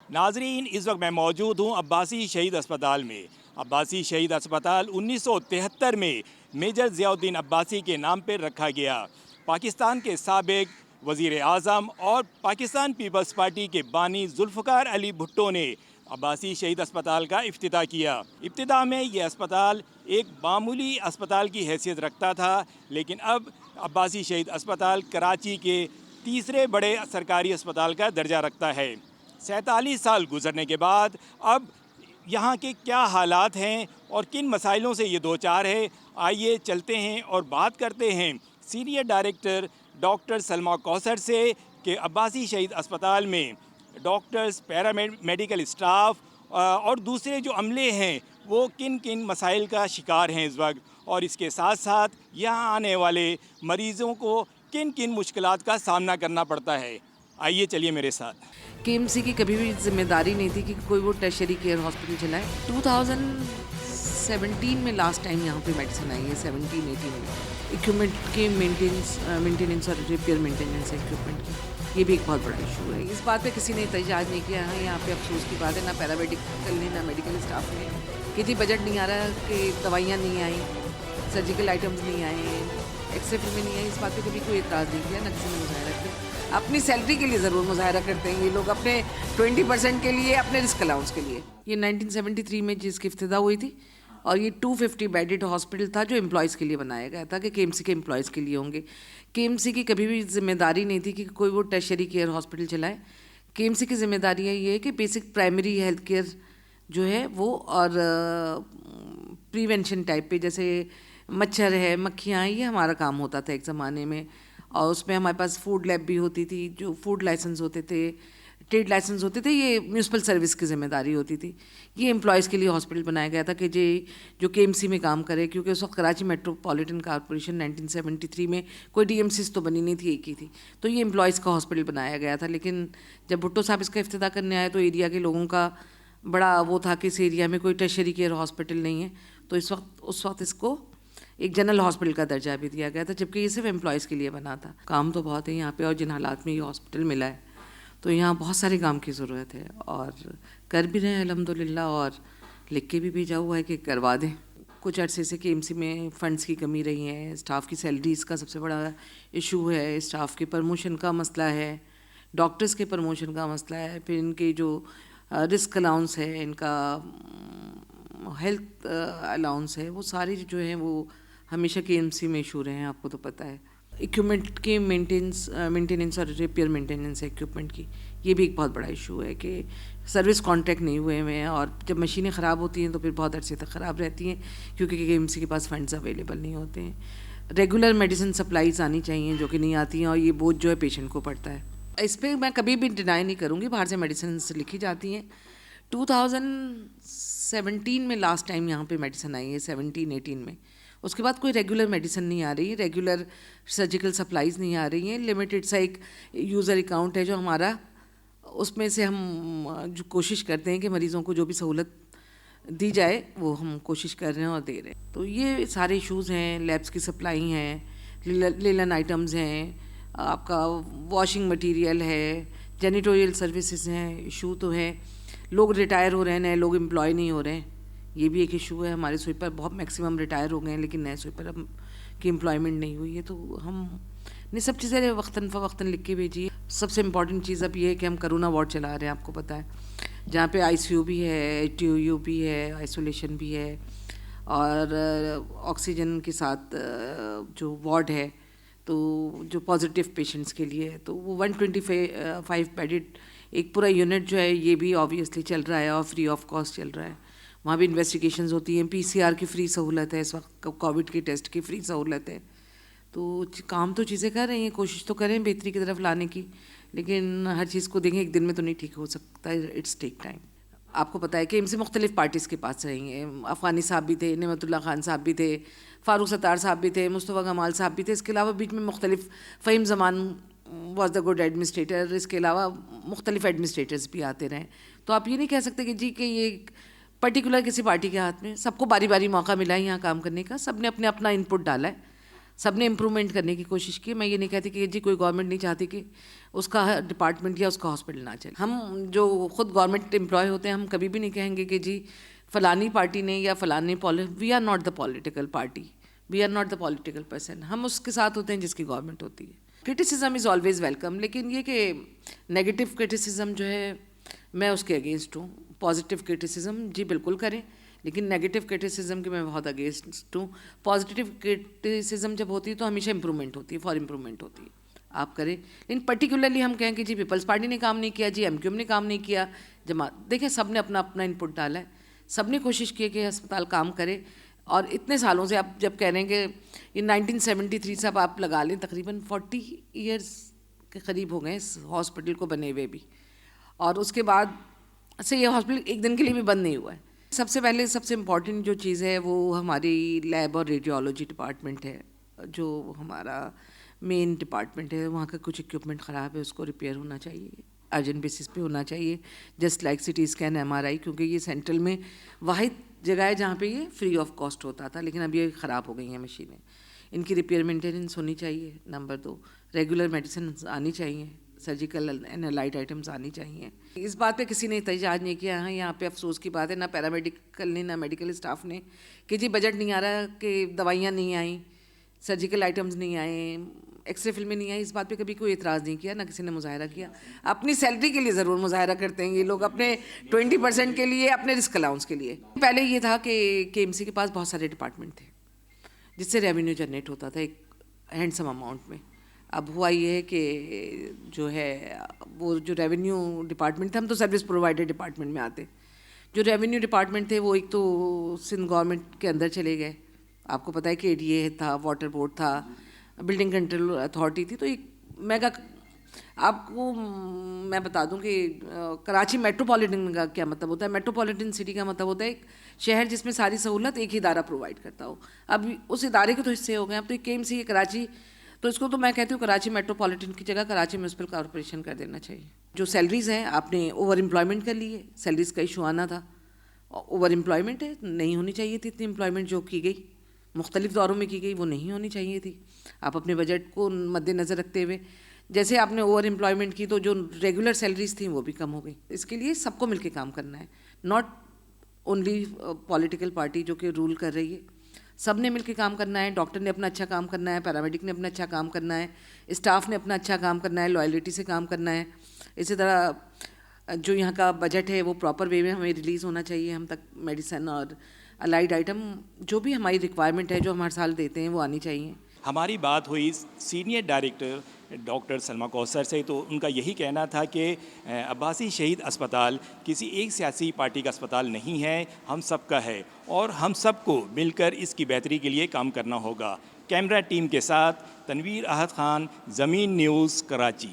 नाजरीन, इस वक्त मैं मौजूद हूँ अब्बासी शहीद अस्पताल में। अब्बासी शहीद अस्पताल 1973 में मेजर ज़ियाउद्दीन अब्बासी के नाम पर रखा गया। पाकिस्तान के साबिक वज़ीर आज़म और पाकिस्तान पीपल्स पार्टी के बानी जुल्फ़िकार अली भुट्टो ने अब्बासी शहीद अस्पताल का इफ्तिताह किया। इब्तिदा में ये अस्पताल एक मामूली अस्पताल की हैसियत रखता था, लेकिन अब अब्बासी शहीद अस्पताल कराची के तीसरे बड़े सरकारी अस्पताल का दर्जा रखता है। 47 साल गुजरने के बाद अब यहाँ के क्या हालात हैं और किन मसाइलों से ये दो चार है, आइए चलते हैं और बात करते हैं senior director doctor Salma Kausar से कि अब्बासी शहीद अस्पताल में डॉक्टर्स, पैरामेडिकल स्टाफ और दूसरे जो अमले हैं वो किन किन मसाइल का शिकार हैं इस वक्त, और इसके साथ साथ यहाँ आने वाले मरीज़ों को किन किन मुश्किलात का सामना करना पड़ता है। आइए चलिए मेरे साथ। केएमसी की कभी भी जिम्मेदारी नहीं थी कि कोई वो टर्शरी केयर हॉस्पिटल चलाए। 2017 में लास्ट टाइम यहाँ पे मेडिसिन आई है, 17-18 में। इक्विपमेंट के मेंटेनेंस और रिपेयर मेंटेनेंस इक्विपमेंट की, ये भी एक बहुत बड़ा इशू है। इस बात पे किसी ने एहतजाज नहीं किया है। यहाँ पे अफसोस की बात है, ना पैरामेडिकल ने ना मेडिकल स्टाफ ने, कि बजट नहीं आ रहा, कि दवाइयाँ नहीं आई, सर्जिकल आइटम्स नहीं आए, एक्सरे फिल्में नहीं आई। इस बात पे कभी कोई एतराज़ नहीं किया, ना किसी ने मुजाहरा किया। अपनी सैलरी के लिए ज़रूर मुजाहरा करते हैं ये लोग, अपने 20% के लिए, अपने रिस्क अलाउंस के लिए। ये 1973 में जिसकी इफ्तिदा हुई थी, और ये 250 बेडेड हॉस्पिटल था जो एम्प्लॉयज़ के लिए बनाया गया था कि केएमसी के एम्प्लॉयज़ के लिए होंगे। केएमसी की कभी भी जिम्मेदारी नहीं थी कि कोई वो टर्शरी केयर हॉस्पिटल चलाए। केएमसी की जिम्मेदारी ये है कि बेसिक प्राइमरी हेल्थ केयर जो है वो, और प्रिवेंशन टाइप पे, जैसे मच्छर है, मक्खियाँ, ये हमारा काम होता था एक ज़माने में। और उसमें हमारे पास फूड लैब भी होती थी, जो फूड लाइसेंस होते थे, ट्रेड लाइसेंस होते थे, ये म्यूनसिपल सर्विस की ज़िम्मेदारी होती थी। ये एम्प्लॉयज़ के लिए हॉस्पिटल बनाया गया था कि जो केएमसी में काम करे, क्योंकि उस वक्त कराची मेट्रोपॉलिटन कॉरपोरेशन 1973 में कोई डीएमसीज तो बनी नहीं थी, एक ही थी। तो ये एम्प्लॉयज़ का हॉस्पिटल बनाया गया था। लेकिन जब भुट्टो साहब इसका इफ्तिताह करने आए तो एरिया के लोगों का बड़ा वो था कि इस एरिया में कोई टर्शरी केयर हॉस्पिटल नहीं है, तो उस वक्त इसको एक जनरल हॉस्पिटल का दर्जा भी दिया गया था, जबकि ये सिर्फ एम्प्लॉयज़ के लिए बना था। काम तो बहुत है यहाँ पे, और जिन हालात में ये हॉस्पिटल मिला है तो यहाँ बहुत सारे काम की ज़रूरत है, और कर भी रहे हैं अल्हम्दुलिल्लाह, और लिख के भी भेजा हुआ है कि करवा दें। कुछ अरसे से केएमसी में फ़ंड्स की कमी रही है, स्टाफ की सैलरीज़ का सबसे बड़ा इशू है, स्टाफ के प्रमोशन का मसला है, डॉक्टर्स के प्रमोशन का मसला है, फिर इनके जो रिस्क अलाउंस है, इनका हेल्थ अलाउंस है, वो सारी जो हैं वो हमेशा केएमसी में इशू रहे हैं, आपको तो पता है। इक्विपमेंट के मेंटेनेंस और रिपेयर मेंटेनेंस इक्विपमेंट की, ये भी एक बहुत बड़ा इशू है कि सर्विस कॉन्ट्रैक्ट नहीं हुए हुए हैं, और जब मशीनें ख़राब होती हैं तो फिर बहुत अरसे तक ख़राब रहती हैं, क्योंकि केएमसी के पास फंड्स अवेलेबल नहीं होते हैं। रेगुलर मेडिसिन सप्लाईज आनी चाहिए, जो कि नहीं आती हैं, और ये बोझ जो है पेशेंट को पड़ता है। इस पर मैं कभी भी डिनाई नहीं करूँगी, बाहर से मेडिसिन लिखी जाती हैं। 2017 में लास्ट टाइम यहाँ पे मेडिसिन आई है, 17-18 में। उसके बाद कोई रेगुलर मेडिसिन नहीं आ रही, रेगुलर सर्जिकल सप्लाईज़ नहीं आ रही हैं। लिमिटेड सा एक यूज़र अकाउंट है जो हमारा, उसमें से हम जो कोशिश करते हैं कि मरीज़ों को जो भी सहूलत दी जाए वो हम कोशिश कर रहे हैं और दे रहे हैं। तो ये सारे इशूज़ हैं, लैब्स की सप्लाई हैं, लेलन आइटम्स हैं, आपका वॉशिंग मटीरियल है, जेनिटोरियल सर्विसेज हैं, इशू तो है। लोग रिटायर हो रहे हैं, नए लोग एम्प्लॉय नहीं हो रहे हैं, ये भी एक इशू है। हमारे स्वीपर बहुत मैक्सिमम रिटायर हो गए हैं, लेकिन नए स्वीपर अब की एम्प्लॉयमेंट नहीं हुई है। तो हम ने सब चीज़ें वक्तन फ़वक्तन लिख के भेजी। सबसे इम्पॉर्टेंट चीज़ अब ये है कि हम करोना वार्ड चला रहे हैं, आपको पता है, जहाँ पे आईसीयू भी है, टीओयू भी है, आइसोलेशन भी है, और ऑक्सीजन के साथ जो वार्ड है, तो जो पॉजिटिव पेशेंट्स के लिए, तो वो 125 बेडेड एक पूरा यूनिट जो है, ये भी ऑब्वियसली चल रहा है और फ्री ऑफ कॉस्ट चल रहा है। वहाँ भी इन्वेस्टिगेशंस होती हैं, पीसीआर की फ्री सहूलत है इस वक्त, कोविड के टेस्ट की फ्री सहूलत है। तो काम तो चीज़ें कर रही हैं, कोशिश तो करें बेहतरी की तरफ लाने की, लेकिन हर चीज़ को देखें एक दिन में तो नहीं ठीक हो सकता है, इट्स टेक टाइम। आपको पता है कि इनसे मुख्तलिफ पार्टीज़ के पास रही हैं। अफ़गानी साहब भी थे, नेमतुल्लाह खान साहब भी थे, फ़ारूक सत्तार साहब भी थे, मुस्तफ़ा कमाल साहब भी थे। इसके अलावा बीच में मुख्तलिफ फ़हीम ज़मान वॉज द गुड एडमिनिस्ट्रेटर, इसके अलावा मुख्तलिफ एडमिनिस्ट्रेटर्स भी आते रहे। तो आप ये नहीं कह सकते कि जी कि ये पर्टिकुलर किसी पार्टी के हाथ में, सबको बारी बारी मौका मिला है यहाँ काम करने का, सब ने अपने अपना इनपुट डाला है। سب نے امپرومنٹ کرنے کی کوشش کی. میں یہ نہیں کہتی کہ جی کوئی گورنمنٹ نہیں چاہتی کہ اس کا ڈپارٹمنٹ یا اس کا ہاسپٹل نہ چلے. ہم جو خود گورنمنٹ امپلائی ہوتے ہیں ہم کبھی بھی نہیں کہیں گے کہ جی فلانی پارٹی نے یا فلانی we are not the political party, we are not the political person. ہم اس کے ساتھ ہوتے ہیں جس کی گورنمنٹ ہوتی ہے. کرٹیسزم از آلویز ویلکم, لیکن یہ کہ نیگیٹو کرٹیسزم جو ہے میں اس کے اگینسٹ ہوں. پازیٹیو کرٹیسزم جی بالکل کریں, لیکن نیگیٹو کرٹیسزم کے میں بہت اگینسٹ ہوں. پازیٹیو کرٹیسزم جب ہوتی ہے تو ہمیشہ امپرومنٹ ہوتی ہے, فار امپرومنٹ ہوتی ہے, آپ کریں. لیکن پرٹیکولرلی ہم کہیں کہ جی پیپلز پارٹی نے کام نہیں کیا, جی ایم کیو ایم نے کام نہیں کیا, جماعت, دیکھیں سب نے اپنا اپنا انپٹ ڈالا ہے, سب نے کوشش کی کہ ہسپتال کام کرے. اور اتنے سالوں سے آپ جب کہہ رہے ہیں کہ یہ 1973 سے اب آپ لگا لیں تقریباً 40 ایئرس کے قریب ہو گئے اس ہاسپٹل کو بنے ہوئے بھی, اور اس کے بعد سے یہ ہاسپٹل ایک دن کے لیے بھی بند نہیں ہوا ہے. سب سے پہلے سب سے امپورٹنٹ جو چیز ہے وہ ہماری لیب اور ریڈیولوجی ڈپارٹمنٹ ہے, جو ہمارا مین ڈپارٹمنٹ ہے. وہاں کا کچھ اکوپمنٹ خراب ہے, اس کو ریپیئر ہونا چاہیے, ارجنٹ بیسس پہ ہونا چاہیے, just like C T scan, M R I, کیونکہ یہ سینٹرل میں واحد جگہ ہے جہاں پہ یہ فری آف کاسٹ ہوتا تھا, لیکن اب یہ خراب ہو گئی ہیں مشینیں. ان کی ریپیئر مینٹیننس ہونی چاہیے. نمبر 2, ریگولر میڈیسنز آنی چاہیے, سرجیکل اینڈ الائڈ آئٹمس آنی چاہیے. اس بات پہ کسی نے احتجاج نہیں کیا. ہاں یہاں پہ افسوس کی بات ہے, نہ پیرامیڈیکل نے نہ میڈیکل اسٹاف نے, کہ جی بجٹ نہیں آ رہا, کہ دوائیاں نہیں آئیں, سرجیکل آئٹمز نہیں آئیں, ایکس رے فلمیں نہیں آئیں. اس بات پہ کبھی کوئی اعتراض نہیں کیا, نہ کسی نے مظاہرہ کیا. اپنی سیلری کے لیے ضرور مظاہرہ کرتے ہیں یہ لوگ, اپنے 20% کے لیے, اپنے رسک الاؤنس کے لیے. پہلے یہ تھا کہ کے ایم سی کے پاس بہت سارے ڈپارٹمنٹ تھے جس سے ریونیو جنریٹ ہوتا تھا ایک ہینڈسم اماؤنٹ میں. اب ہوا یہ ہے کہ جو ہے وہ جو ریونیو ڈپارٹمنٹ تھا, ہم تو سروس پرووائڈر ڈپارٹمنٹ میں آتے, جو ریونیو ڈپارٹمنٹ تھے وہ ایک تو سندھ گورنمنٹ کے اندر چلے گئے. آپ کو پتہ ہے کہ اے ڈی اے تھا, واٹر بورڈ تھا, بلڈنگ کنٹرول اتھارٹی تھی. تو ایک میگا, آپ کو میں بتا دوں کہ کراچی میٹروپولیٹن کا کیا مطلب ہوتا ہے. میٹروپولیٹن سٹی کا مطلب ہوتا ہے ایک شہر جس میں ساری سہولت ایک ہی ادارہ پرووائڈ کرتا ہو. اب اس ادارے کے تو حصے ہو گئے. اب تو ایک کے ایم سی کراچی, تو اس کو تو میں کہتی ہوں کراچی میٹروپولیٹن کی جگہ کراچی میونسپل کارپوریشن کر دینا چاہیے. جو سیلریز ہیں آپ نے اوور امپلائمنٹ کر لی ہے, سیلریز کا ایشو آنا تھا, اوور امپلائمنٹ ہے, نہیں ہونی چاہیے تھی اتنی امپلائمنٹ جو کی گئی, مختلف دوروں میں کی گئی, وہ نہیں ہونی چاہیے تھی. آپ اپنے بجٹ کو مد نظر رکھتے ہوئے جیسے آپ نے اوور امپلائمنٹ کی تو جو ریگولر سیلریز تھیں وہ بھی کم ہو گئی. اس کے لیے سب کو مل کے کام کرنا ہے, ناٹ اونلی پولیٹیکل پارٹی جو کہ رول کر رہی ہے. سب نے مل کے کام کرنا ہے. ڈاکٹر نے اپنا اچھا کام کرنا ہے, پیرامیڈک نے اپنا اچھا کام کرنا ہے, اسٹاف نے اپنا اچھا کام کرنا ہے, لائلٹی سے کام کرنا ہے. اسی طرح جو یہاں کا بجٹ ہے وہ پراپر وے میں ہمیں ریلیز ہونا چاہیے ہم تک. میڈیسن اور الائڈ آئٹم جو بھی ہماری ریکوائرمنٹ ہے جو ہم ہر سال دیتے ہیں وہ آنی چاہیے. ہماری بات ہوئی سینئر ڈائریکٹر ڈاکٹر سلمیٰ کوثر سے, تو ان کا یہی کہنا تھا کہ عباسی شہید اسپتال کسی ایک سیاسی پارٹی کا اسپتال نہیں ہے, ہم سب کا ہے, اور ہم سب کو مل کر اس کی بہتری کے لیے کام کرنا ہوگا. کیمرہ ٹیم کے ساتھ تنویر احد خان, زمین نیوز, کراچی.